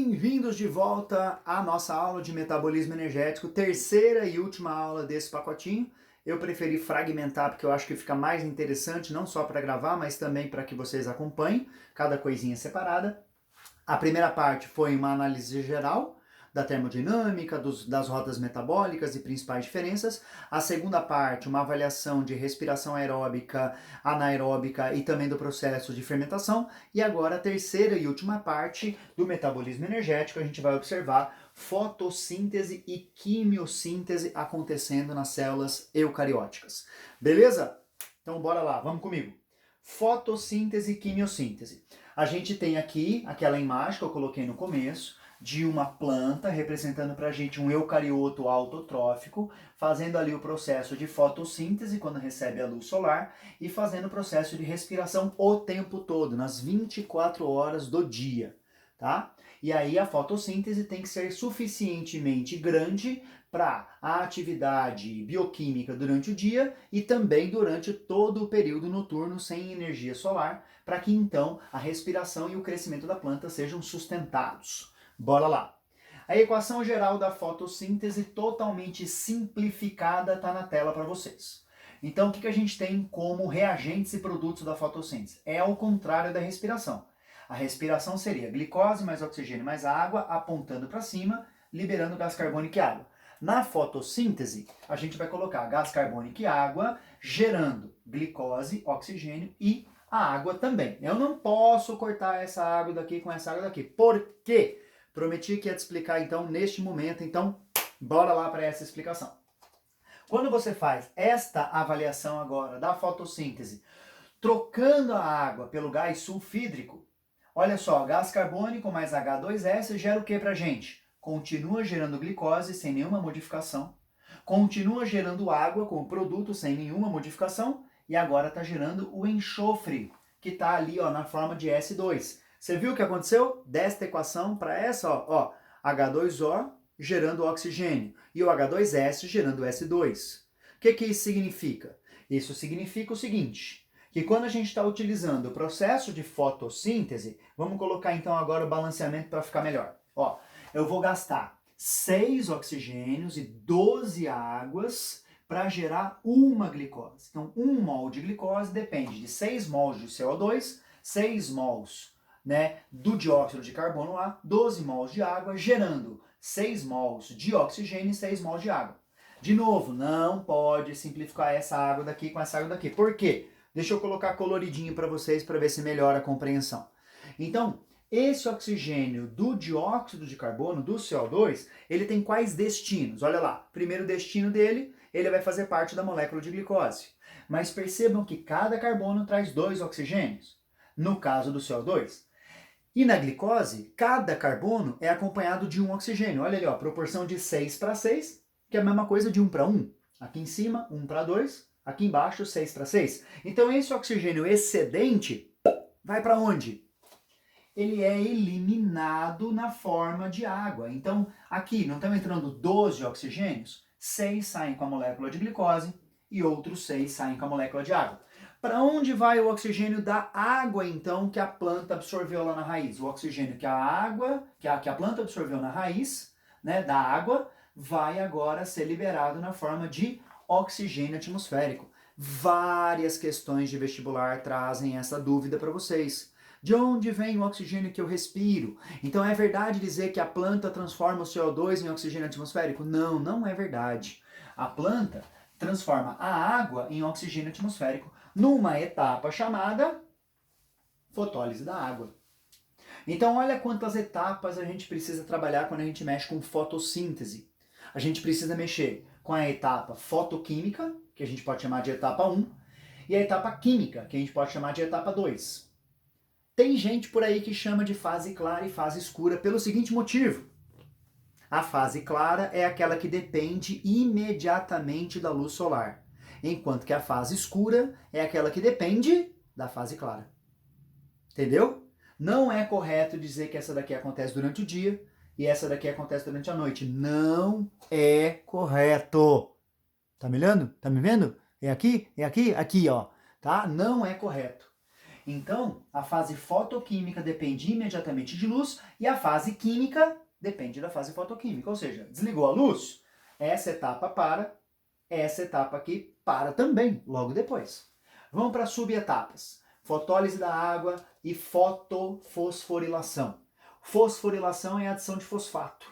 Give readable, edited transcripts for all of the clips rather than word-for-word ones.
Bem-vindos de volta à nossa aula de metabolismo energético, terceira e última aula desse pacotinho. Eu preferi fragmentar porque eu acho que fica mais interessante, não só para gravar, mas também para que vocês acompanhem, cada coisinha separada. A primeira parte foi uma análise geral da termodinâmica, das rodas metabólicas e principais diferenças. A segunda parte, uma avaliação de respiração aeróbica, anaeróbica e também do processo de fermentação. E agora a terceira e última parte do metabolismo energético, a gente vai observar fotossíntese e quimiossíntese acontecendo nas células eucarióticas. Beleza? Então bora lá, vamos comigo. Fotossíntese e quimiossíntese. A gente tem aqui aquela imagem que eu coloquei no começo, de uma planta representando para a gente um eucarioto autotrófico, fazendo ali o processo de fotossíntese quando recebe a luz solar e fazendo o processo de respiração o tempo todo, nas 24 horas do dia, tá? E aí a fotossíntese tem que ser suficientemente grande para a atividade bioquímica durante o dia e também durante todo o período noturno sem energia solar, para que então a respiração e o crescimento da planta sejam sustentados. Bora lá! A equação geral da fotossíntese totalmente simplificada está na tela para vocês. Então, o que a gente tem como reagentes e produtos da fotossíntese? É ao contrário da respiração. A respiração seria glicose mais oxigênio mais água, apontando para cima, liberando gás carbônico e água. Na fotossíntese, a gente vai colocar gás carbônico e água, gerando glicose, oxigênio e a água também. Eu não posso cortar essa água daqui com essa água daqui. Por quê? Prometi que ia te explicar então neste momento, então bora lá para essa explicação. Quando você faz esta avaliação agora da fotossíntese, trocando a água pelo gás sulfídrico, olha só, gás carbônico mais H2S gera o que pra gente? Continua gerando glicose sem nenhuma modificação, continua gerando água como produto sem nenhuma modificação e agora está gerando o enxofre, que está ali ó, na forma de S2. Você viu o que aconteceu? Desta equação para essa, ó, H2O gerando oxigênio e o H2S gerando S2. O que isso significa? Isso significa o seguinte, que quando a gente está utilizando o processo de fotossíntese, vamos colocar então agora o balanceamento para ficar melhor. Ó, eu vou gastar 6 oxigênios e 12 águas para gerar uma glicose. Então, 1 mol de glicose depende de 6 mols de CO2, 6 mols do dióxido de carbono lá, 12 mols de água, gerando 6 mols de oxigênio e 6 mols de água. De novo, não pode simplificar essa água daqui com essa água daqui. Por quê? Deixa eu colocar coloridinho para vocês para ver se melhora a compreensão. Então, esse oxigênio do dióxido de carbono, do CO2, ele tem quais destinos? Olha lá, primeiro destino dele, ele vai fazer parte da molécula de glicose. Mas percebam que cada carbono traz 2 oxigênios, no caso do CO2. E na glicose, cada carbono é acompanhado de um oxigênio. Olha ali, ó, proporção de 6 para 6, que é a mesma coisa de 1 para 1. Aqui em cima, 1 para 2. Aqui embaixo, 6 para 6. Então, esse oxigênio excedente vai para onde? Ele é eliminado na forma de água. Então, aqui não estão entrando 12 oxigênios? 6 saem com a molécula de glicose e outros 6 saem com a molécula de água. Para onde vai o oxigênio da água, então, que a planta absorveu lá na raiz? O oxigênio que a planta absorveu na raiz, da água, vai agora ser liberado na forma de oxigênio atmosférico. Várias questões de vestibular trazem essa dúvida para vocês. De onde vem o oxigênio que eu respiro? Então é verdade dizer que a planta transforma o CO2 em oxigênio atmosférico? Não, não é verdade. A planta transforma a água em oxigênio atmosférico numa etapa chamada fotólise da água. Então olha quantas etapas a gente precisa trabalhar quando a gente mexe com fotossíntese. A gente precisa mexer com a etapa fotoquímica, que a gente pode chamar de etapa 1, e a etapa química, que a gente pode chamar de etapa 2. Tem gente por aí que chama de fase clara e fase escura pelo seguinte motivo. A fase clara é aquela que depende imediatamente da luz solar, enquanto que a fase escura é aquela que depende da fase clara. Entendeu? Não é correto dizer que essa daqui acontece durante o dia e essa daqui acontece durante a noite. Não é correto. Tá me olhando? Tá me vendo? É aqui? É aqui? Aqui, ó. Tá? Não é correto. Então, a fase fotoquímica depende imediatamente de luz e a fase química depende da fase fotoquímica. Ou seja, desligou a luz, essa etapa para, essa etapa aqui para também, logo depois. Vamos para as subetapas. Fotólise da água e fotofosforilação. Fosforilação é a adição de fosfato,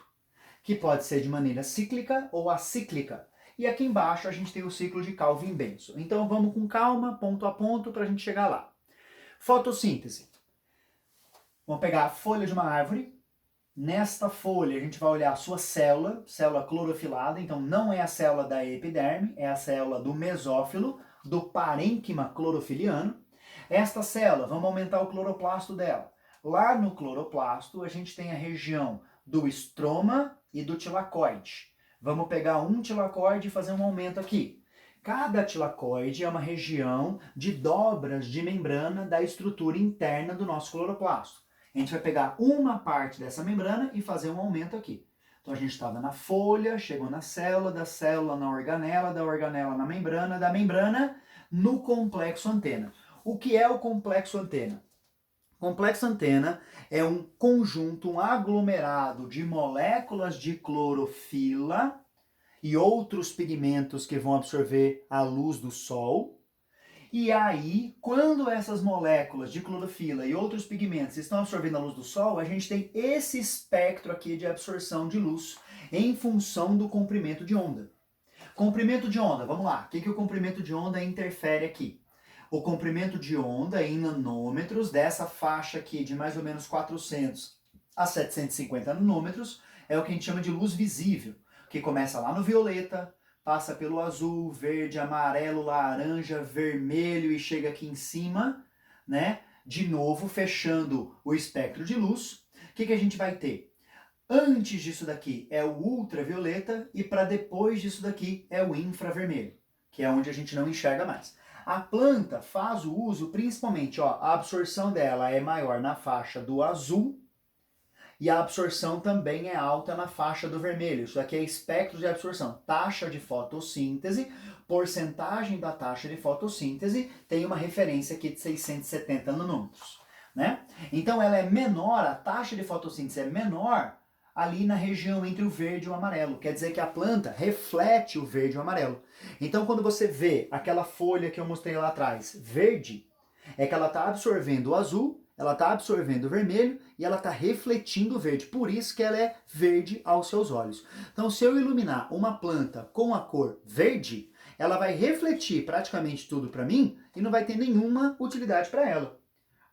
que pode ser de maneira cíclica ou acíclica. E aqui embaixo a gente tem o ciclo de Calvin-Benson. Então vamos com calma, ponto a ponto, para a gente chegar lá. Fotossíntese. Vamos pegar a folha de uma árvore. Nesta folha a gente vai olhar a sua célula, célula clorofilada. Então não é a célula da epiderme, é a célula do mesófilo, do parênquima clorofiliano. Esta célula, vamos aumentar o cloroplasto dela. Lá no cloroplasto a gente tem a região do estroma e do tilacoide. Vamos pegar um tilacoide e fazer um aumento aqui. Cada tilacoide é uma região de dobras de membrana da estrutura interna do nosso cloroplasto. A gente vai pegar uma parte dessa membrana e fazer um aumento aqui. Então a gente estava na folha, chegou na célula, da célula na organela, da organela na membrana, da membrana no complexo antena. O que é o complexo antena? Complexo antena é um conjunto, um aglomerado de moléculas de clorofila e outros pigmentos que vão absorver a luz do sol. E aí, quando essas moléculas de clorofila e outros pigmentos estão absorvendo a luz do sol, a gente tem esse espectro aqui de absorção de luz em função do comprimento de onda. Comprimento de onda, vamos lá. O que o comprimento de onda interfere aqui? O comprimento de onda em nanômetros, dessa faixa aqui de mais ou menos 400 a 750 nanômetros, é o que a gente chama de luz visível, que começa lá no violeta, passa pelo azul, verde, amarelo, laranja, vermelho e chega aqui em cima, né? De novo, fechando o espectro de luz. O que a gente vai ter? Antes disso daqui é o ultravioleta e para depois disso daqui é o infravermelho, que é onde a gente não enxerga mais. A planta faz o uso principalmente, ó, a absorção dela é maior na faixa do azul e a absorção também é alta na faixa do vermelho. Isso aqui é espectro de absorção. Taxa de fotossíntese, porcentagem da taxa de fotossíntese, tem uma referência aqui de 670 nanômetros, né? Então ela é menor, a taxa de fotossíntese é menor ali na região entre o verde e o amarelo. Quer dizer que a planta reflete o verde e o amarelo. Então quando você vê aquela folha que eu mostrei lá atrás, verde, é que ela está absorvendo o azul, ela está absorvendo o vermelho e ela está refletindo o verde. Por isso que ela é verde aos seus olhos. Então se eu iluminar uma planta com a cor verde, ela vai refletir praticamente tudo para mim e não vai ter nenhuma utilidade para ela.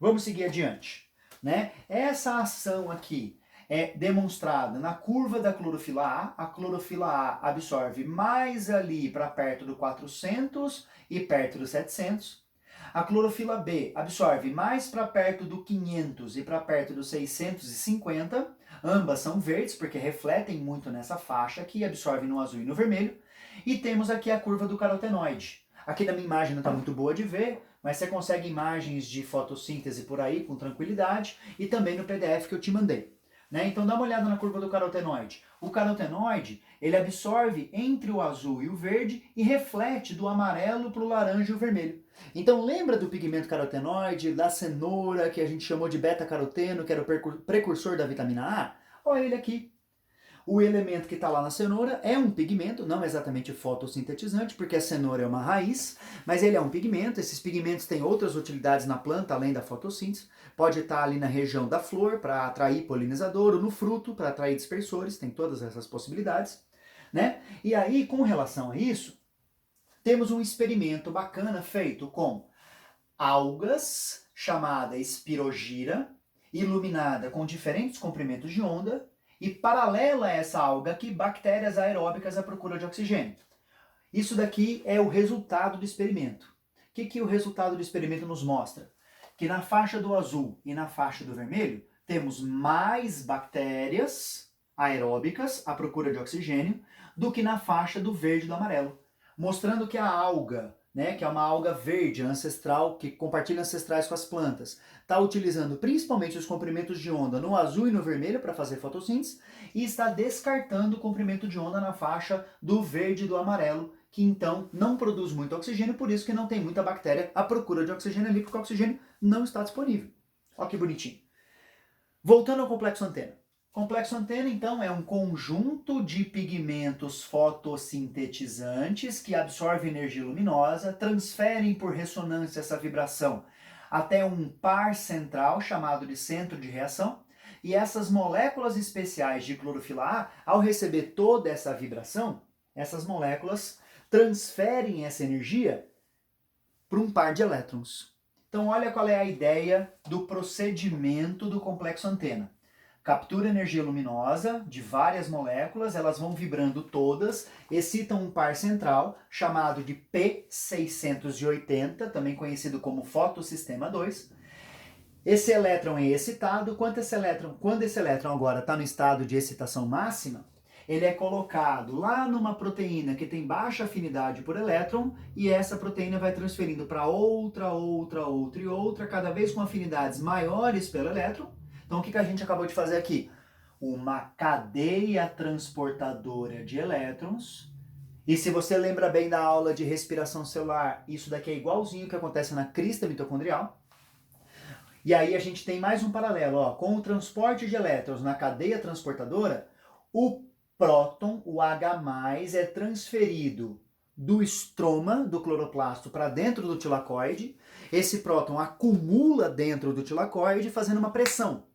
Vamos seguir adiante, né? Essa ação aqui é demonstrada na curva da clorofila A. A clorofila A absorve mais ali para perto do 400 e perto do 700. A clorofila B absorve mais para perto do 500 e para perto do 650. Ambas são verdes porque refletem muito nessa faixa aqui, absorvem no azul e no vermelho. E temos aqui a curva do carotenoide. Aqui na minha imagem não está muito boa de ver, mas você consegue imagens de fotossíntese por aí com tranquilidade e também no PDF que eu te mandei. Né? Então dá uma olhada na curva do carotenoide. O carotenoide, ele absorve entre o azul e o verde e reflete do amarelo para o laranja e o vermelho. Então lembra do pigmento carotenoide, da cenoura, que a gente chamou de beta-caroteno, que era o precursor da vitamina A? Olha ele aqui. O elemento que está lá na cenoura é um pigmento, não exatamente fotossintetizante, porque a cenoura é uma raiz, mas ele é um pigmento. Esses pigmentos têm outras utilidades na planta, além da fotossíntese. Pode estar ali na região da flor, para atrair polinizador, ou no fruto, para atrair dispersores, tem todas essas possibilidades, né? E aí, com relação a isso, temos um experimento bacana feito com algas, chamada espirogira, iluminada com diferentes comprimentos de onda, e paralela a essa alga aqui, bactérias aeróbicas à procura de oxigênio. Isso daqui é o resultado do experimento. O que o resultado do experimento nos mostra? Que na faixa do azul e na faixa do vermelho, temos mais bactérias aeróbicas à procura de oxigênio do que na faixa do verde e do amarelo. Mostrando que a alga, né, que é uma alga verde ancestral, que compartilha ancestrais com as plantas, está utilizando principalmente os comprimentos de onda no azul e no vermelho para fazer fotossíntese e está descartando o comprimento de onda na faixa do verde e do amarelo, que então não produz muito oxigênio, por isso que não tem muita bactéria à procura de oxigênio ali, porque o oxigênio não está disponível. Olha que bonitinho. Voltando ao complexo antena. Complexo antena, então, é um conjunto de pigmentos fotossintetizantes que absorvem energia luminosa, transferem por ressonância essa vibração até um par central chamado de centro de reação, e essas moléculas especiais de clorofila A, ao receber toda essa vibração, essas moléculas transferem essa energia para um par de elétrons. Então olha qual é a ideia do procedimento do complexo antena. Captura energia luminosa de várias moléculas, elas vão vibrando todas, excitam um par central chamado de P680, também conhecido como fotossistema 2. Esse elétron é excitado, quando esse elétron agora está no estado de excitação máxima, ele é colocado lá numa proteína que tem baixa afinidade por elétron, e essa proteína vai transferindo para outra, cada vez com afinidades maiores pelo elétron. Então o que a gente acabou de fazer aqui? Uma cadeia transportadora de elétrons. E se você lembra bem da aula de respiração celular, isso daqui é igualzinho que acontece na crista mitocondrial. E aí a gente tem mais um paralelo, ó, com o transporte de elétrons na cadeia transportadora, o próton, o H+, é transferido do estroma do cloroplasto para dentro do tilacoide. Esse próton acumula dentro do tilacoide fazendo uma pressão.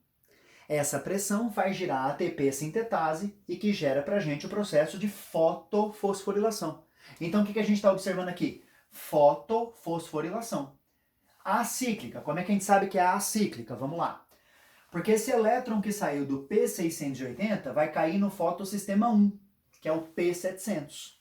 Essa pressão faz girar a ATP sintetase e que gera para a gente o processo de fotofosforilação. Então o que a gente está observando aqui? Fotofosforilação. Acíclica. Como é que a gente sabe que é acíclica? Vamos lá. Porque esse elétron que saiu do P680 vai cair no fotossistema 1, que é o P700.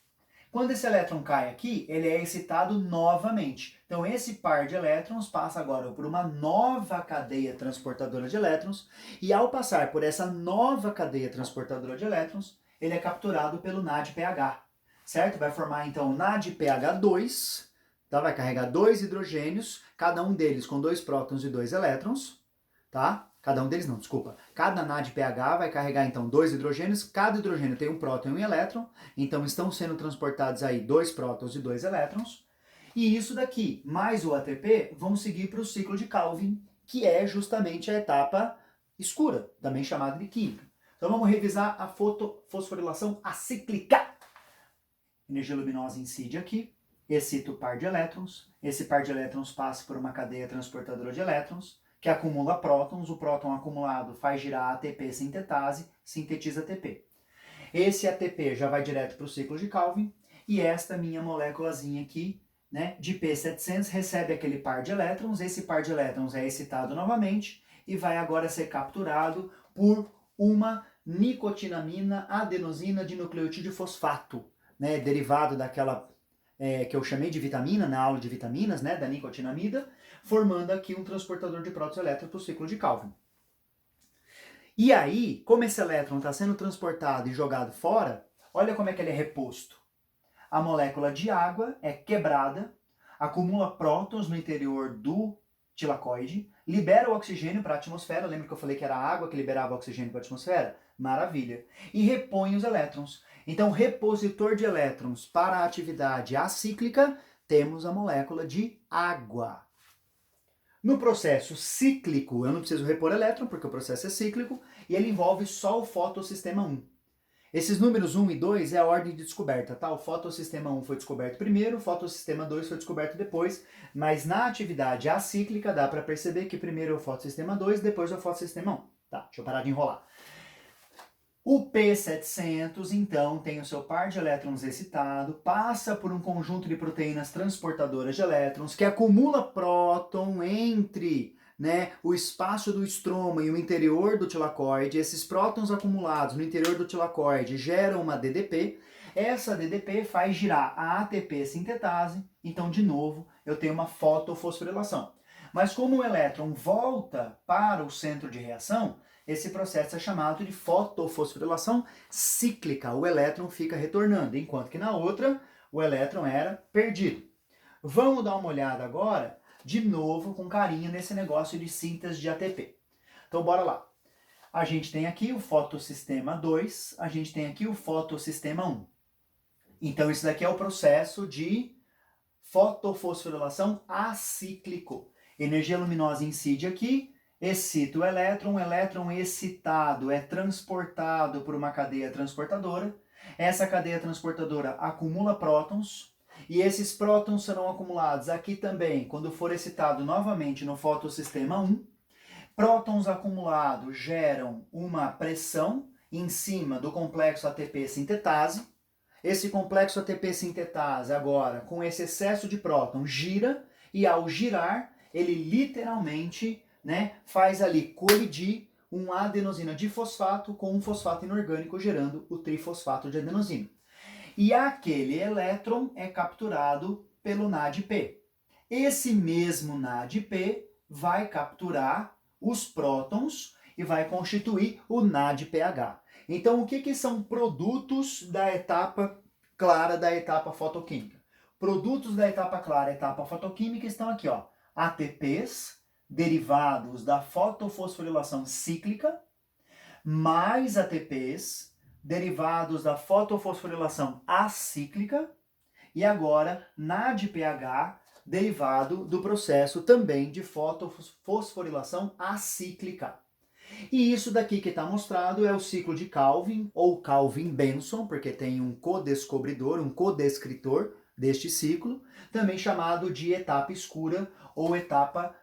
Quando esse elétron cai aqui, ele é excitado novamente. Então esse par de elétrons passa agora por uma nova cadeia transportadora de elétrons, e ao passar por essa nova cadeia transportadora de elétrons, ele é capturado pelo NADPH, certo? Vai formar então o NADPH2, tá? Vai carregar 2 hidrogênios, cada um deles com 2 prótons e 2 elétrons, tá? Cada um deles não, desculpa. Cada NADPH vai carregar então 2 hidrogênios, cada hidrogênio tem um próton e um elétron, então estão sendo transportados aí 2 prótons e 2 elétrons. E isso daqui, mais o ATP, vão seguir para o ciclo de Calvin, que é justamente a etapa escura, também chamada de química. Então vamos revisar a fotofosforilação acíclica. Energia luminosa incide aqui, excita o par de elétrons, esse par de elétrons passa por uma cadeia transportadora de elétrons, que acumula prótons, o próton acumulado faz girar a ATP sintetase, sintetiza ATP. Esse ATP já vai direto para o ciclo de Calvin, e esta minha moléculazinha aqui, né, de P700, recebe aquele par de elétrons, esse par de elétrons é excitado novamente, e vai agora ser capturado por uma nicotinamina adenosina de nucleotídeo fosfato, né, derivado daquela que eu chamei de vitamina na aula de vitaminas, né, da nicotinamida, formando aqui um transportador de prótons e elétrons para o ciclo de Calvin. E aí, como esse elétron está sendo transportado e jogado fora, olha como é que ele é reposto. A molécula de água é quebrada, acumula prótons no interior do tilacoide, libera o oxigênio para a atmosfera, lembra que eu falei que era a água que liberava o oxigênio para a atmosfera? Maravilha. E repõe os elétrons. Então, repositor de elétrons para a atividade acíclica, temos a molécula de água. No processo cíclico, eu não preciso repor elétron, porque o processo é cíclico, e ele envolve só o fotossistema 1. Esses números 1 e 2 é a ordem de descoberta, tá? O fotossistema 1 foi descoberto primeiro, o fotossistema 2 foi descoberto depois, mas na atividade acíclica dá para perceber que primeiro é o fotossistema 2, depois é o fotossistema 1. Tá, deixa eu parar de enrolar. O P700, então, tem o seu par de elétrons excitado, passa por um conjunto de proteínas transportadoras de elétrons, que acumula próton entre, né, o espaço do estroma e o interior do tilacoide. Esses prótons acumulados no interior do tilacoide geram uma DDP. Essa DDP faz girar a ATP sintetase, então, de novo, eu tenho uma fotofosforilação. Mas como o elétron volta para o centro de reação, esse processo é chamado de fotofosforilação cíclica. O elétron fica retornando, enquanto que na outra o elétron era perdido. Vamos dar uma olhada agora, de novo, com carinho nesse negócio de síntese de ATP. Então bora lá. A gente tem aqui o fotossistema 2, a gente tem aqui o fotossistema 1. Então isso daqui é o processo de fotofosforilação acíclico. Energia luminosa incide aqui, excita o elétron excitado é transportado por uma cadeia transportadora. Essa cadeia transportadora acumula prótons, e esses prótons serão acumulados aqui também, quando for excitado novamente no fotossistema 1. Prótons acumulados geram uma pressão em cima do complexo ATP sintetase. Esse complexo ATP sintetase agora, com esse excesso de prótons, gira, e ao girar, ele literalmente, faz ali colidir um adenosina difosfato com um fosfato inorgânico, gerando o trifosfato de adenosina. E aquele elétron é capturado pelo NADP. Esse mesmo NADP vai capturar os prótons e vai constituir o NADPH. Então, o que são produtos da etapa clara da etapa fotoquímica? Produtos da etapa clara, etapa fotoquímica, estão aqui, ó. ATPs, derivados da fotofosforilação cíclica, mais ATPs, derivados da fotofosforilação acíclica, e agora NADPH, derivado do processo também de fotofosforilação acíclica. E isso daqui que está mostrado é o ciclo de Calvin, ou Calvin-Benson, porque tem um codescobridor, um codescritor deste ciclo, também chamado de etapa escura ou etapa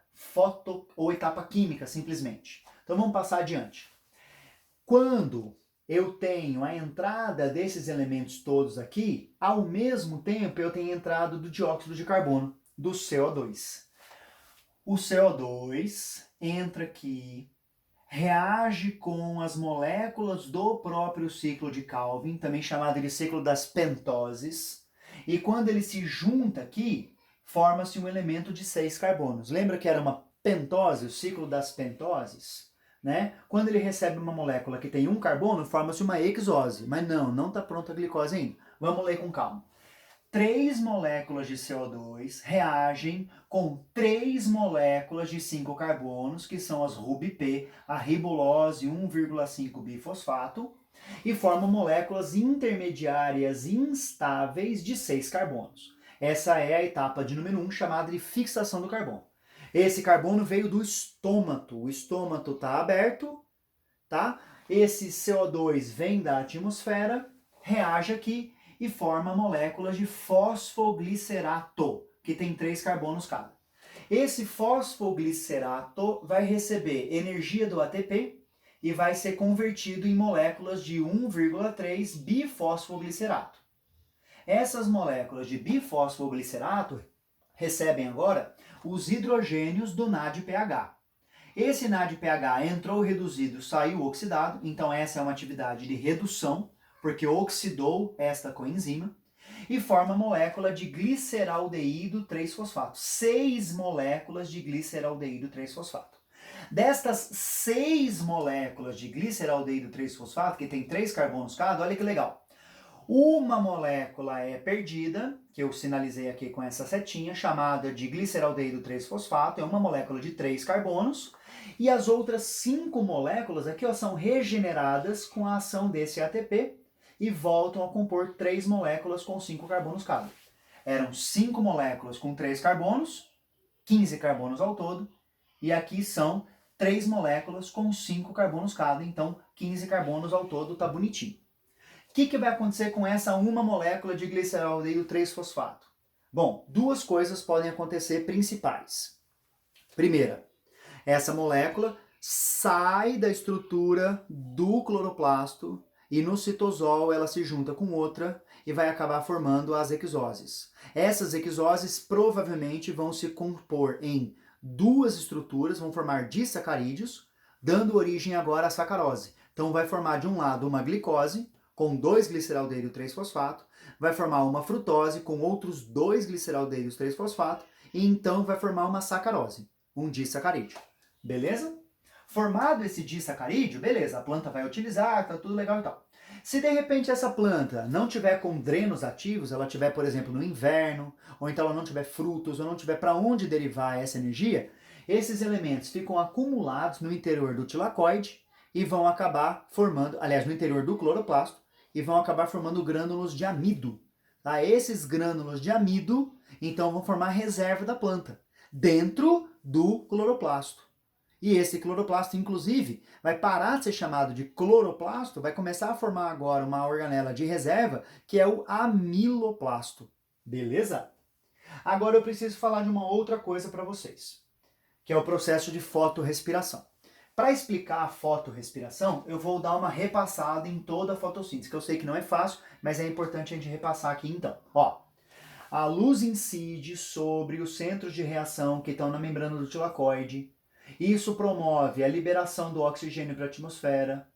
química, simplesmente. Então vamos passar adiante. Quando eu tenho a entrada desses elementos todos aqui, ao mesmo tempo eu tenho a entrada do dióxido de carbono, do CO2. O CO2 entra aqui, reage com as moléculas do próprio ciclo de Calvin, também chamado de ciclo das pentoses, e quando ele se junta aqui, forma-se um elemento de 6 carbonos. Lembra que era uma pentose, o ciclo das pentoses? Quando ele recebe uma molécula que tem um carbono, forma-se uma hexose, mas não está pronta a glicose ainda. Vamos ler com calma. 3 moléculas de CO2 reagem com 3 moléculas de 5 carbonos, que são as RuBP, a ribulose 1,5-bifosfato, e formam moléculas intermediárias instáveis de 6 carbonos. Essa é a etapa de número 1, chamada de fixação do carbono. Esse carbono veio do estômato. O estômato está aberto, tá? Esse CO2 vem da atmosfera, reage aqui e forma moléculas de fosfoglicerato, que tem 3 carbonos cada. Esse fosfoglicerato vai receber energia do ATP e vai ser convertido em moléculas de 1,3 bifosfoglicerato. Essas moléculas de bifosfoglicerato recebem agora os hidrogênios do NADPH. Esse NADPH entrou reduzido, saiu oxidado, então essa é uma atividade de redução, porque oxidou esta coenzima, e forma a molécula de gliceraldeído 3-fosfato. 6 moléculas de gliceraldeído 3-fosfato. Destas 6 moléculas de gliceraldeído 3-fosfato, que tem 3 carbonos cada, olha que legal. Uma molécula é perdida, que eu sinalizei aqui com essa setinha, chamada de gliceraldeído 3-fosfato, é uma molécula de 3 carbonos, e as outras 5 moléculas aqui são regeneradas com a ação desse ATP, e voltam a compor 3 moléculas com 5 carbonos cada. Eram 5 moléculas com 3 carbonos, 15 carbonos ao todo, e aqui são 3 moléculas com 5 carbonos cada, então 15 carbonos ao todo, tá bonitinho. O que vai acontecer com essa uma molécula de gliceraldeído 3-fosfato? Bom, 2 coisas podem acontecer principais. Primeira, essa molécula sai da estrutura do cloroplasto e no citosol ela se junta com outra e vai acabar formando as hexoses. Essas hexoses provavelmente vão se compor em 2 estruturas, vão formar disacarídeos, dando origem agora à sacarose. Então vai formar de um lado uma glicose com 2 gliceraldeído 3-fosfato, vai formar uma frutose com outros 2 gliceraldeídos 3-fosfato e então vai formar uma sacarose, um disacarídeo. Beleza? Formado esse disacarídeo, beleza, a planta vai utilizar, tá tudo legal e tal. Se de repente essa planta não tiver com drenos ativos, ela tiver, por exemplo, no inverno, ou então ela não tiver frutos, ou não tiver para onde derivar essa energia, esses elementos ficam acumulados no interior do tilacoide e vão acabar formando, aliás, no interior do cloroplasto, e vão acabar formando grânulos de amido. Tá? Esses grânulos de amido, então, vão formar a reserva da planta, dentro do cloroplasto. E esse cloroplasto, inclusive, vai parar de ser chamado de cloroplasto, vai começar a formar agora uma organela de reserva, que é o amiloplasto. Beleza? Agora eu preciso falar de uma outra coisa para vocês, que é o processo de fotorrespiração. Para explicar a fotorrespiração, eu vou dar uma repassada em toda a fotossíntese, que eu sei que não é fácil, mas é importante a gente repassar aqui então. Ó, a luz incide sobre os centros de reação que estão na membrana do tilacoide. Isso promove a liberação do oxigênio para a atmosfera,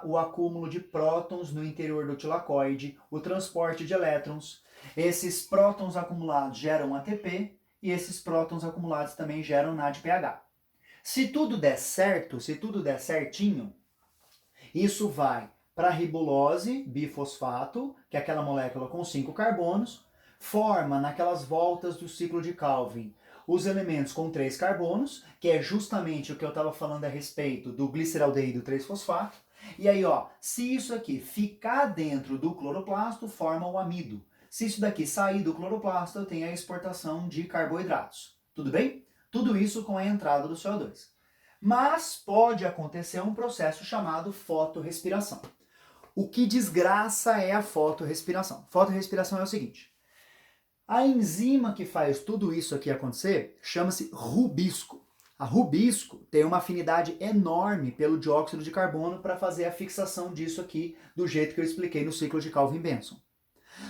o acúmulo de prótons no interior do tilacoide, o transporte de elétrons. Esses prótons acumulados geram ATP e esses prótons acumulados também geram NADPH. Se tudo der certo, se tudo der certinho, isso vai para a ribulose bifosfato, que é aquela molécula com 5 carbonos, forma naquelas voltas do ciclo de Calvin os elementos com 3 carbonos, que é justamente o que eu estava falando a respeito do gliceraldeído 3-fosfato. E aí, ó, se isso aqui ficar dentro do cloroplasto, forma o amido. Se isso daqui sair do cloroplasto, eu tenho a exportação de carboidratos. Tudo bem? Tudo isso com a entrada do CO2. Mas pode acontecer um processo chamado fotorrespiração. O que desgraça é a fotorrespiração? Fotorrespiração é o seguinte: a enzima que faz tudo isso aqui acontecer chama-se rubisco. A rubisco tem uma afinidade enorme pelo dióxido de carbono para fazer a fixação disso aqui do jeito que eu expliquei no ciclo de Calvin-Benson.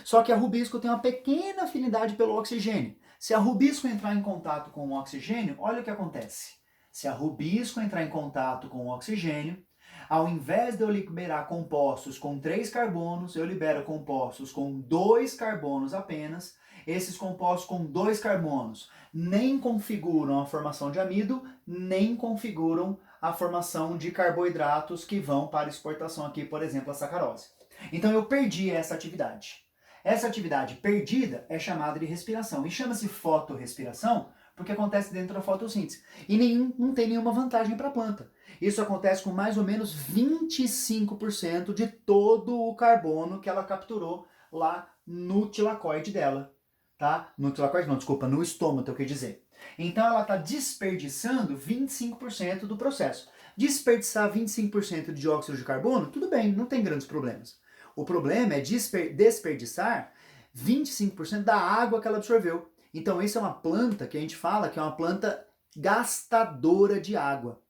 Só que a rubisco tem uma pequena afinidade pelo oxigênio. Se a rubisco entrar em contato com o oxigênio, olha o que acontece. Se a rubisco entrar em contato com o oxigênio, ao invés de eu liberar compostos com 3 carbonos, eu libero compostos com 2 carbonos apenas. Esses compostos com 2 carbonos nem configuram a formação de amido, nem configuram a formação de carboidratos que vão para exportação aqui, por exemplo, a sacarose. Então eu perdi essa atividade. Essa atividade perdida é chamada de respiração. E chama-se fotorrespiração porque acontece dentro da fotossíntese. E não tem nenhuma vantagem para a planta. Isso acontece com mais ou menos 25% de todo o carbono que ela capturou lá no tilacoide dela. Tá? No tilacoide não, desculpa, no estômago, eu quero dizer. Então ela está desperdiçando 25% do processo. Desperdiçar 25% de dióxido de carbono, tudo bem, não tem grandes problemas. O problema é desperdiçar 25% da água que ela absorveu. Então isso é uma planta que a gente fala que é uma planta gastadora de água.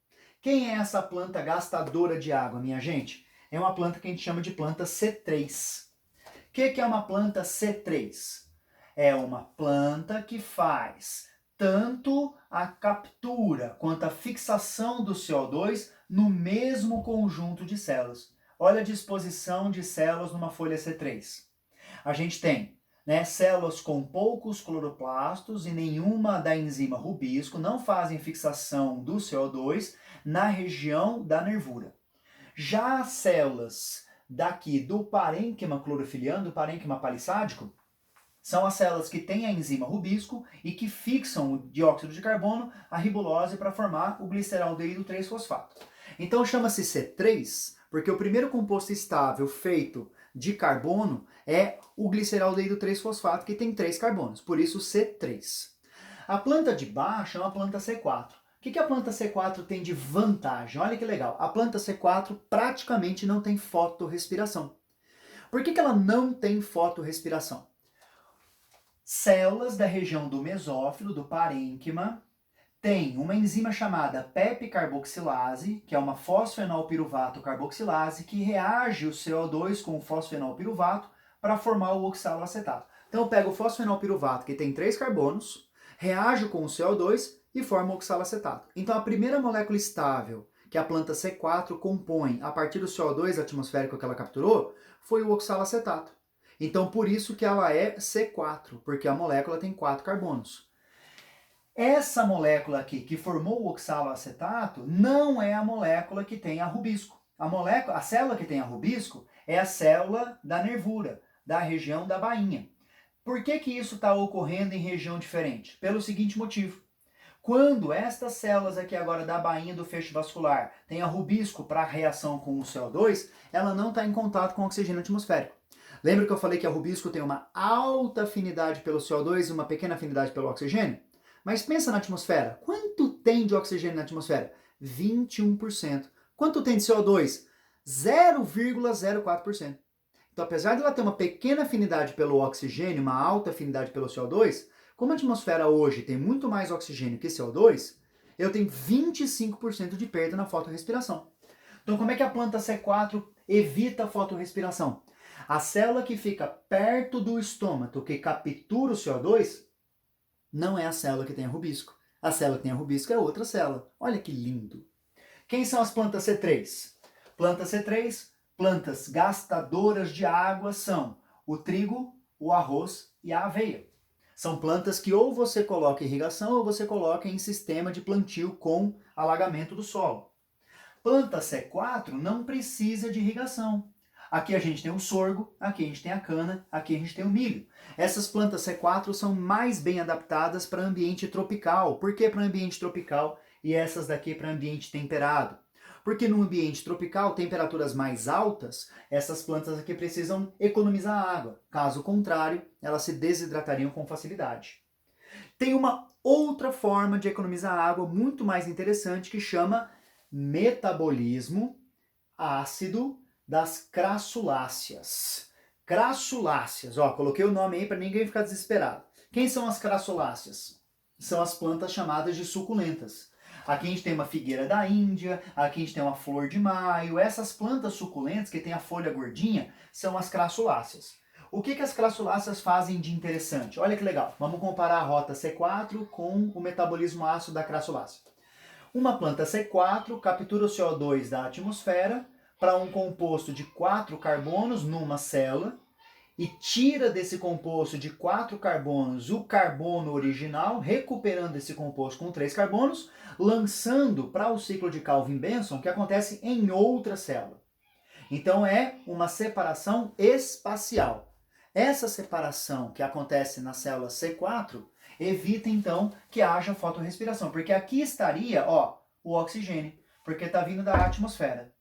Quem é essa planta gastadora de água, minha gente? É uma planta que a gente chama de planta C3. O que é uma planta C3? É uma planta que faz tanto a captura quanto a fixação do CO2 no mesmo conjunto de células. Olha a disposição de células numa folha C3. A gente tem células com poucos cloroplastos e nenhuma da enzima rubisco, não fazem fixação do CO2 na região da nervura. Já as células daqui do parênquima clorofiliano, do parênquima palissádico, são as células que têm a enzima rubisco e que fixam o dióxido de carbono, a ribulose, para formar o gliceraldeído 3-fosfato. Então chama-se C3 porque o primeiro composto estável feito de carbono é o gliceraldeído 3-fosfato, que tem 3 carbonos, por isso C3. A planta de baixo é uma planta C4. O que a planta C4 tem de vantagem? Olha que legal, a planta C4 praticamente não tem fotorrespiração. Por que ela não tem fotorrespiração? Células da região do mesófilo, do parênquima, tem uma enzima chamada PEP-carboxilase, que é uma fosfenolpiruvato carboxilase, que reage o CO2 com o fosfenolpiruvato para formar o oxaloacetato. Então eu pego o fosfenolpiruvato, que tem 3 carbonos, reajo com o CO2 e forma o oxaloacetato. Então a primeira molécula estável que a planta C4 compõe a partir do CO2 atmosférico que ela capturou foi o oxaloacetato. Então por isso que ela é C4, porque a molécula tem 4 carbonos. Essa molécula aqui, que formou o oxaloacetato, não é a molécula que tem a rubisco. A célula que tem a rubisco é a célula da nervura, da região da bainha. Por que isso está ocorrendo em região diferente? Pelo seguinte motivo. Quando estas células aqui agora da bainha do feixe vascular têm a rubisco para a reação com o CO2, ela não está em contato com o oxigênio atmosférico. Lembra que eu falei que a rubisco tem uma alta afinidade pelo CO2 e uma pequena afinidade pelo oxigênio? Mas pensa na atmosfera. Quanto tem de oxigênio na atmosfera? 21%. Quanto tem de CO2? 0,04%. Então, apesar de ela ter uma pequena afinidade pelo oxigênio, uma alta afinidade pelo CO2, como a atmosfera hoje tem muito mais oxigênio que CO2, eu tenho 25% de perda na fotorrespiração. Então, como é que a planta C4 evita a fotorrespiração? A célula que fica perto do estômago, que captura o CO2, não é a célula que tem a rubisco. A célula que tem a rubisco é outra célula. Olha que lindo. Quem são as plantas C3? Planta C3, plantas gastadoras de água são o trigo, o arroz e a aveia. São plantas que ou você coloca em irrigação ou você coloca em sistema de plantio com alagamento do solo. Planta C4 não precisa de irrigação. Aqui a gente tem o sorgo, aqui a gente tem a cana, aqui a gente tem o milho. Essas plantas C4 são mais bem adaptadas para ambiente tropical. Por que para ambiente tropical e essas daqui para ambiente temperado? Porque no ambiente tropical, temperaturas mais altas, essas plantas aqui precisam economizar água. Caso contrário, elas se desidratariam com facilidade. Tem uma outra forma de economizar água muito mais interessante que chama metabolismo ácido das crassuláceas. Crassuláceas, ó, coloquei o nome aí para ninguém ficar desesperado. Quem são as crassuláceas? São as plantas chamadas de suculentas. Aqui a gente tem uma figueira da Índia, aqui a gente tem uma flor de maio. Essas plantas suculentas que tem a folha gordinha são as crassuláceas. O que as crassuláceas fazem de interessante? Olha que legal. Vamos comparar a rota C4 com o metabolismo ácido da crassulácea. Uma planta C4 captura o CO2 da atmosfera para um composto de 4 carbonos numa célula e tira desse composto de 4 carbonos o carbono original, recuperando esse composto com 3 carbonos, lançando para o ciclo de Calvin-Benson, que acontece em outra célula. Então é uma separação espacial. Essa separação que acontece na célula C4 evita então que haja fotorrespiração, porque aqui estaria, ó, o oxigênio, porque está vindo da atmosfera.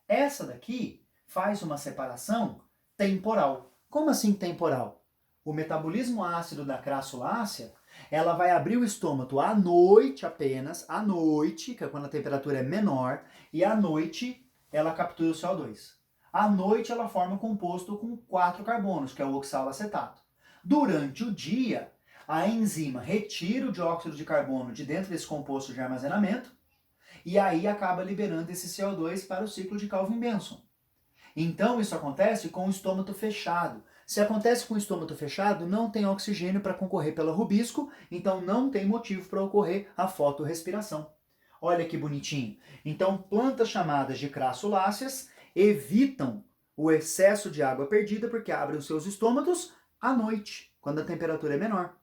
Essa daqui faz uma separação temporal. Como assim temporal? O metabolismo ácido da crassulácea, ela vai abrir o estômago à noite apenas, à noite, que é quando a temperatura é menor, e à noite ela captura o CO2. À noite ela forma um composto com 4 carbonos, que é o oxalacetato. Durante o dia, a enzima retira o dióxido de carbono de dentro desse composto de armazenamento, e aí acaba liberando esse CO2 para o ciclo de Calvin-Benson. Então isso acontece com o estômago fechado. Se acontece com o estômago fechado, não tem oxigênio para concorrer pelo rubisco, então não tem motivo para ocorrer a fotorrespiração. Olha que bonitinho. Então plantas chamadas de crassuláceas evitam o excesso de água perdida porque abrem os seus estômatos à noite, quando a temperatura é menor.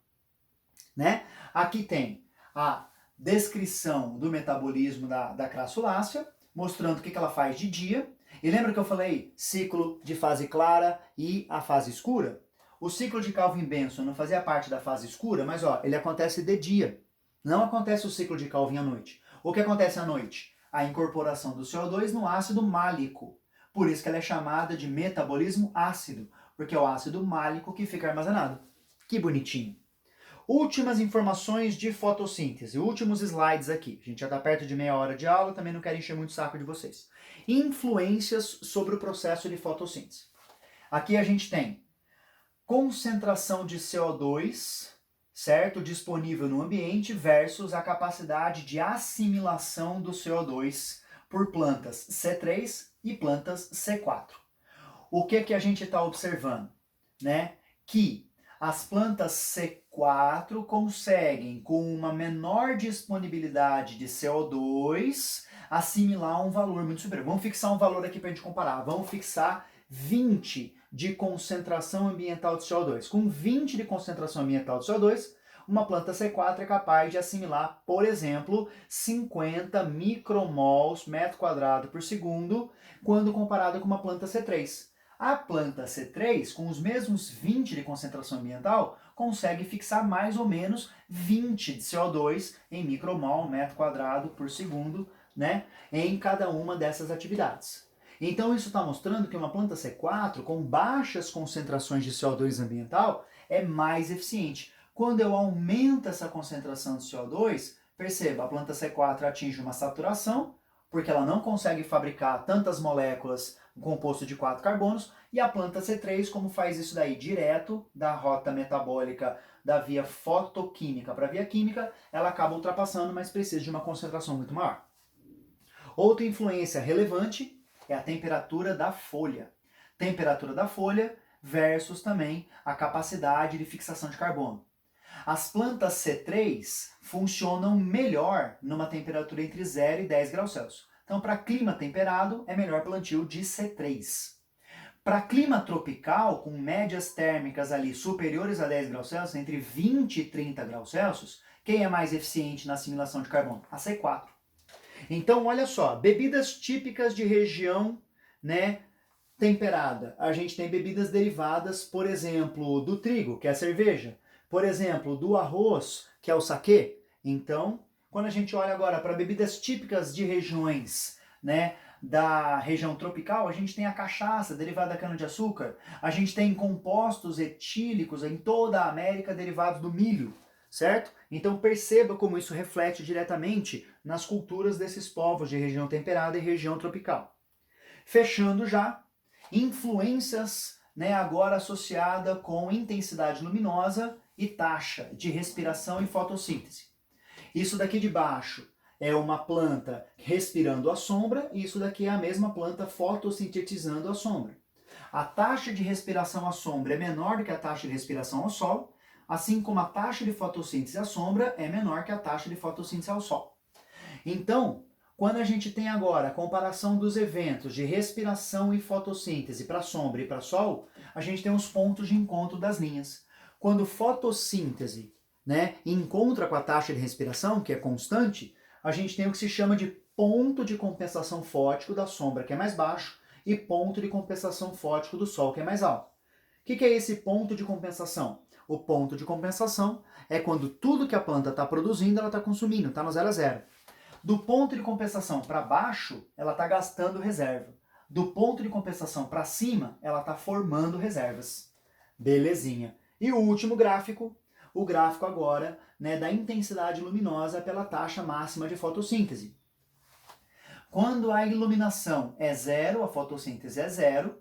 Né? Aqui tem a descrição do metabolismo da crassulácea, mostrando o que ela faz de dia. E lembra que eu falei ciclo de fase clara e a fase escura? O ciclo de Calvin-Benson não fazia parte da fase escura, mas ó, ele acontece de dia. Não acontece o ciclo de Calvin à noite. O que acontece à noite? A incorporação do CO2 no ácido málico. Por isso que ela é chamada de metabolismo ácido, porque é o ácido málico que fica armazenado. Que bonitinho. Últimas informações de fotossíntese, últimos slides aqui. A gente já está perto de meia hora de aula, também não quero encher muito o saco de vocês. Influências sobre o processo de fotossíntese. Aqui a gente tem concentração de CO2, certo? Disponível no ambiente versus a capacidade de assimilação do CO2 por plantas C3 e plantas C4. O que a gente está observando? Né? Que as plantas C4 conseguem, com uma menor disponibilidade de CO2, assimilar um valor muito superior. Vamos fixar um valor aqui para a gente comparar. Vamos fixar 20 de concentração ambiental de CO2. Com 20 de concentração ambiental de CO2, uma planta C4 é capaz de assimilar, por exemplo, 50 micromols metro quadrado por segundo, quando comparada com uma planta C3. A planta C3, com os mesmos 20 de concentração ambiental, consegue fixar mais ou menos 20 de CO2 em micromol metro quadrado por segundo, né, em cada uma dessas atividades. Então isso está mostrando que uma planta C4 com baixas concentrações de CO2 ambiental é mais eficiente. Quando eu aumento essa concentração de CO2, perceba, a planta C4 atinge uma saturação, porque ela não consegue fabricar tantas moléculas composto de 4 carbonos, e a planta C3, como faz isso daí direto da rota metabólica da via fotoquímica para a via química, ela acaba ultrapassando, mas precisa de uma concentração muito maior. Outra influência relevante é a temperatura da folha. Temperatura da folha versus também a capacidade de fixação de carbono. As plantas C3 funcionam melhor numa temperatura entre 0 e 10 graus Celsius. Então, para clima temperado, é melhor plantio de C3. Para clima tropical, com médias térmicas ali superiores a 10 graus Celsius, entre 20 e 30 graus Celsius, quem é mais eficiente na assimilação de carbono? A C4. Então, olha só, bebidas típicas de região, né, temperada. A gente tem bebidas derivadas, por exemplo, do trigo, que é a cerveja. Por exemplo, do arroz, que é o saquê. Então, quando a gente olha agora para bebidas típicas de regiões, né, da região tropical, a gente tem a cachaça derivada da cana-de-açúcar. A gente tem compostos etílicos em toda a América derivados do milho, certo? Então perceba como isso reflete diretamente nas culturas desses povos de região temperada e região tropical. Fechando já, influências, né, agora associada com intensidade luminosa e taxa de respiração e fotossíntese. Isso daqui de baixo é uma planta respirando a sombra e isso daqui é a mesma planta fotossintetizando a sombra. A taxa de respiração à sombra é menor do que a taxa de respiração ao sol, assim como a taxa de fotossíntese à sombra é menor que a taxa de fotossíntese ao sol. Então, quando a gente tem agora a comparação dos eventos de respiração e fotossíntese para sombra e para sol, a gente tem os pontos de encontro das linhas. Quando fotossíntese, né, encontra com a taxa de respiração, que é constante, a gente tem o que se chama de ponto de compensação fótico da sombra, que é mais baixo, e ponto de compensação fótico do sol, que é mais alto. O que é esse ponto de compensação? O ponto de compensação é quando tudo que a planta está produzindo, ela está consumindo, está no 0 a 0. Do ponto de compensação para baixo, ela está gastando reserva. Do ponto de compensação para cima, ela está formando reservas. Belezinha. E o último gráfico, o gráfico agora, né, da intensidade luminosa pela taxa máxima de fotossíntese. Quando a iluminação é 0, a fotossíntese é 0.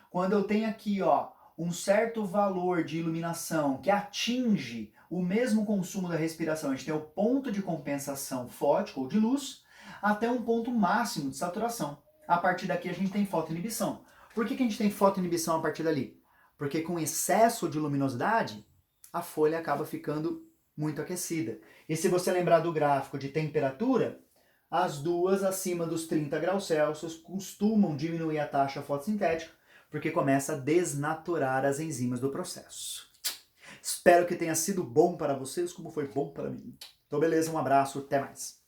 Quando eu tenho aqui, ó, um certo valor de iluminação que atinge o mesmo consumo da respiração, a gente tem o ponto de compensação fótico ou de luz, até um ponto máximo de saturação. A partir daqui a gente tem fotoinibição. Por que a gente tem fotoinibição a partir dali? Porque com excesso de luminosidade, a folha acaba ficando muito aquecida. E se você lembrar do gráfico de temperatura, as duas acima dos 30 graus Celsius costumam diminuir a taxa fotossintética, porque começa a desnaturar as enzimas do processo. Espero que tenha sido bom para vocês, como foi bom para mim. Então beleza, um abraço, até mais.